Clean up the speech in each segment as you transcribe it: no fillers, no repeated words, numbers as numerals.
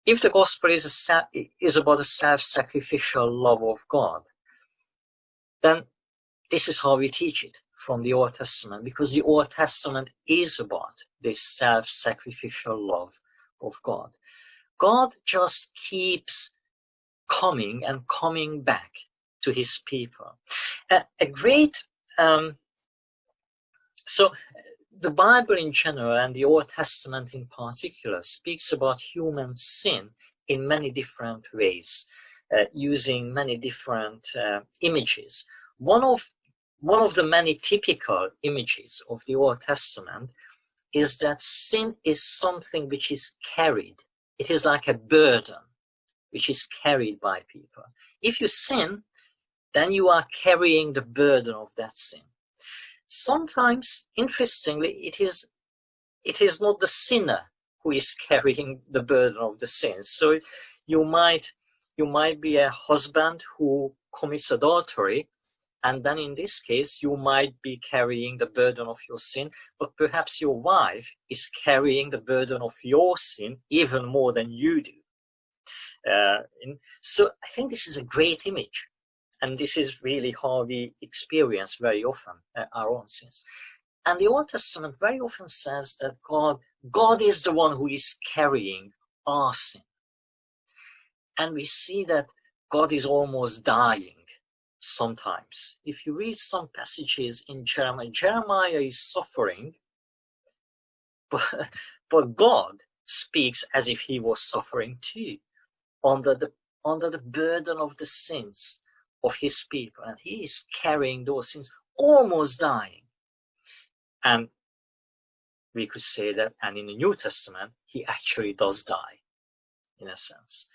if the gospel is about a self-sacrificial love of God, then this is how we teach it from the Old Testament, because the Old Testament is about this self-sacrificial love of God. God just keeps coming and coming back to his people. So the Bible in general and the Old Testament in particular speaks about human sin in many different ways, using many different images. One of the many typical images of the Old Testament is that sin is something which is carried. It is like a burden which is carried by people. If you sin, then you are carrying the burden of that sin. Sometimes, interestingly, it is not the sinner who is carrying the burden of the sin. So you might be a husband who commits adultery, and then in this case you might be carrying the burden of your sin, but perhaps your wife is carrying the burden of your sin even more than you do. So I think this is a great image. And this is really how we experience very often our own sins. And the Old Testament very often says that God is the one who is carrying our sin. And we see that God is almost dying sometimes. If you read some passages in Jeremiah is suffering, but God speaks as if he was suffering too, under the burden of the sins of his people, and he is carrying those sins, almost dying. And we could say that, and in the New Testament, he actually does die, in a sense.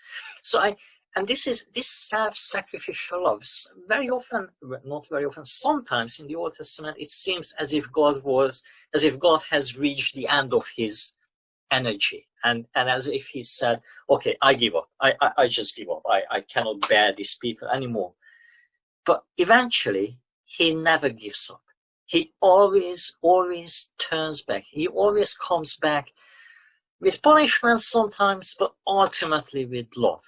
And this self-sacrificial love, very often, not very often, sometimes in the Old Testament, it seems as if God has reached the end of his energy, and as if he said, okay, I give up. I just give up. I cannot bear these people anymore. But eventually, he never gives up. He always turns back. He always comes back with punishment sometimes, but ultimately with love,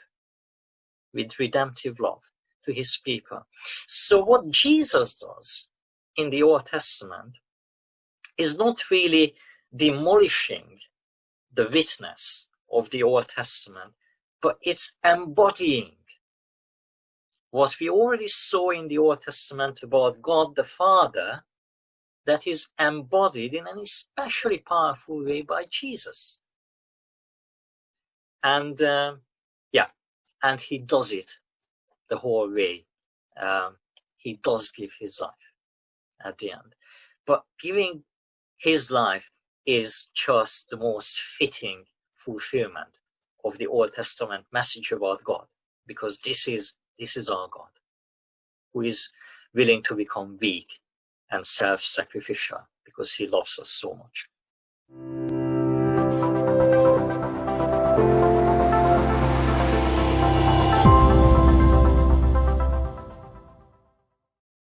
with redemptive love to his people. So what Jesus does in the Old Testament is not really demolishing the witness of the Old Testament, but it's embodying what we already saw in the Old Testament about God the Father, that is embodied in an especially powerful way by Jesus. And and he does it the whole way. He does give his life at the end. But giving his life is just the most fitting fulfillment of the Old Testament message about God, because this is our God, who is willing to become weak and self-sacrificial because he loves us so much.